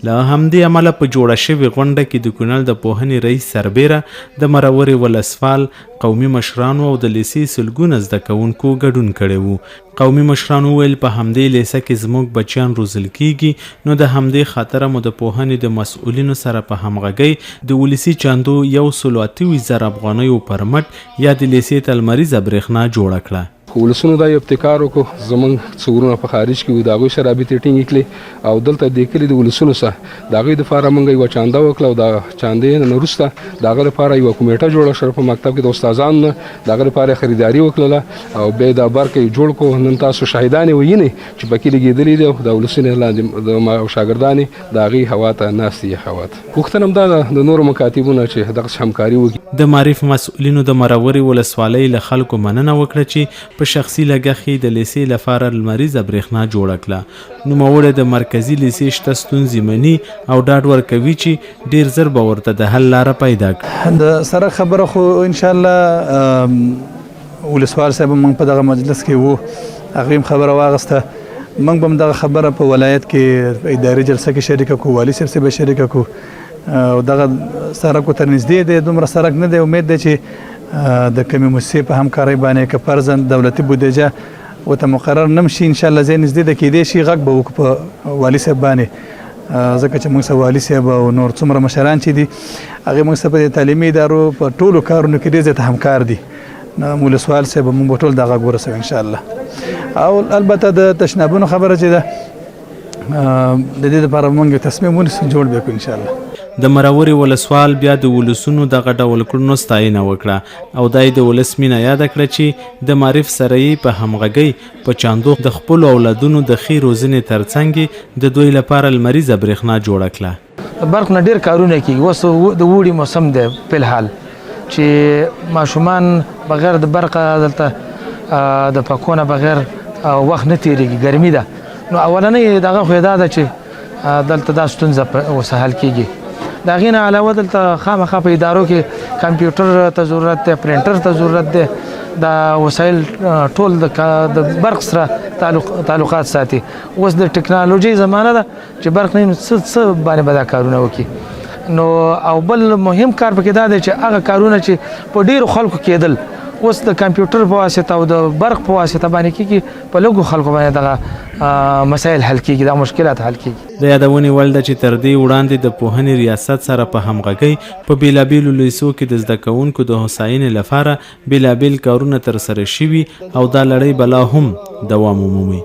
له همدې امله په جوړه شوې غونډه کې د کونړ د پوهنې رئیس سربیره د مرورې ولسوال قومي مشرانو او د لیسې سلګونه زده کوونکو ګډون کړی و. قومي مشرانو ویل په همدې لیسه کې زموږ بچیان روزل کیږي، نو د همدې خاطره مو د پوهنې د مسؤلینو سره په همغږۍ د ولسي چاندو 128,000 افغانیو پر مټ یا د لیسې ته لمریزه برېښنا جوړه کړه. ولسونو دا یو ابتکار وکړو، زمونږ څورونه په خارج کې وو، د هغوی سره رابطې ټینګې کړې او دلته د کلي د ولسونو سره د هغوی دپاره موږ یوه چانده وکړه او د چاندې نه وروسته د هغه دپاره یوه کمیټه جوړه شوه په مکتب کې د استادانو نه، د هغه دپاره خریداري وکړله او بیا دا برق یې جوړ کړو. نن تاسو شاهدان یې وینئ چې پکې لګېدلي دي او د ولسونو لاندې د شاګردانې د هغې هوا ته ناستې یې هوا ته. غوښتنه هم دا ده د نورو مکاتبونو چې دغسې همکاري وکړي. د معرف مسؤلینو د مرورې ولسوالۍ له خلکو مننه وکړه چې په شخصي لګښت د لیسې لپاره لمریزه برېښنا جوړه کړه. نوموړی د مرکزي لیسې شته ستونزې مني او ډاډ ورکوي چې ډیر زر به ورته د حل لاره پیدا کړي. د سره خبره خو انشاءالله ولسوال صاحب موږ په دغه مجلس کې وو، هغوی هم خبره واغسته، موږ به هم دغه خبره په ولایت کې اداري جلسه کې شریکه کړو، والي صاحب سره به شریکه کړو او دغه سړک ورته نږدې دی، دومره سړک نه دی. امید دی چې د کمې موسسې په همکارۍ باندې که فرضاً دولتي بودیجه ورته مقرر نه شي انشاءالله ځای نږدې ده کیدای شي غږ به وکړو په والي صاحب باندې، ځکه چې موږ سره والي صاحب او نور څومره مشران چې دي هغې موږ سره په تعلیمي ادارو په ټولو کارونو کې ډېر زیات همکار دي. ولسوال صاحب موږ به ټول دا غږ ورسوو انشاءالله. او البته د تشنابونو خبره چې ده د دې لپاره موږ تصمیم ونیسو، جوړ به کړو انشاءالله. د مرورې ولسوال بیا د ولسونو دغه ډول کړنو ستاینه وکړه او دای د ولس مینه یاده کړه چې د معرف سره یې په همغږۍ په چاندو د خپلو اولادونو د ښې روزنې ترڅنګ د دوی لپاره لمریزه برېښنا جوړه کړه. برق نه ډېر کارونه کېږي، اوس د اوړي موسم دی فلحال چې ماشومان بغیر د برقه دلته د پکو نه بغیر وخت نه تېرېږي، ګرمي ده. نو اولنۍ دغه خو یې دا ده چې دلته دا ستونزه اوس حل کېږي. د هغې نه علاوه دلته خامخا په ادارو کې کمپیوټر ته ضرورت دی، پرنټر ته ضرورت دی، دا وسایل ټول د برق سره تعلقات ساتي. اوس د ټکنالوژۍ زمانه ده چې برق نه څه باندې به دا کارونه وکړي. نو او بل مهم کار پکې دا دی چې هغه کارونه چې په ډېرو خلکو کېدل اوس د کمپیوټر په واسطه او د برق په واسطه باندې کېږي، په لږو خلکو باندې دغه مسایل حل کېږي، دا مشکلات حل کېږي. د یادونې وړ ده چې تر دې وړاندې د پوهنې ریاست سره په همغږۍ په بېلابېلو لیسو کې د زده کوونکو د هوساینې لپاره بېلابېل کارونه ترسره شوي او دا لړۍ به لا هم دوام ومومي.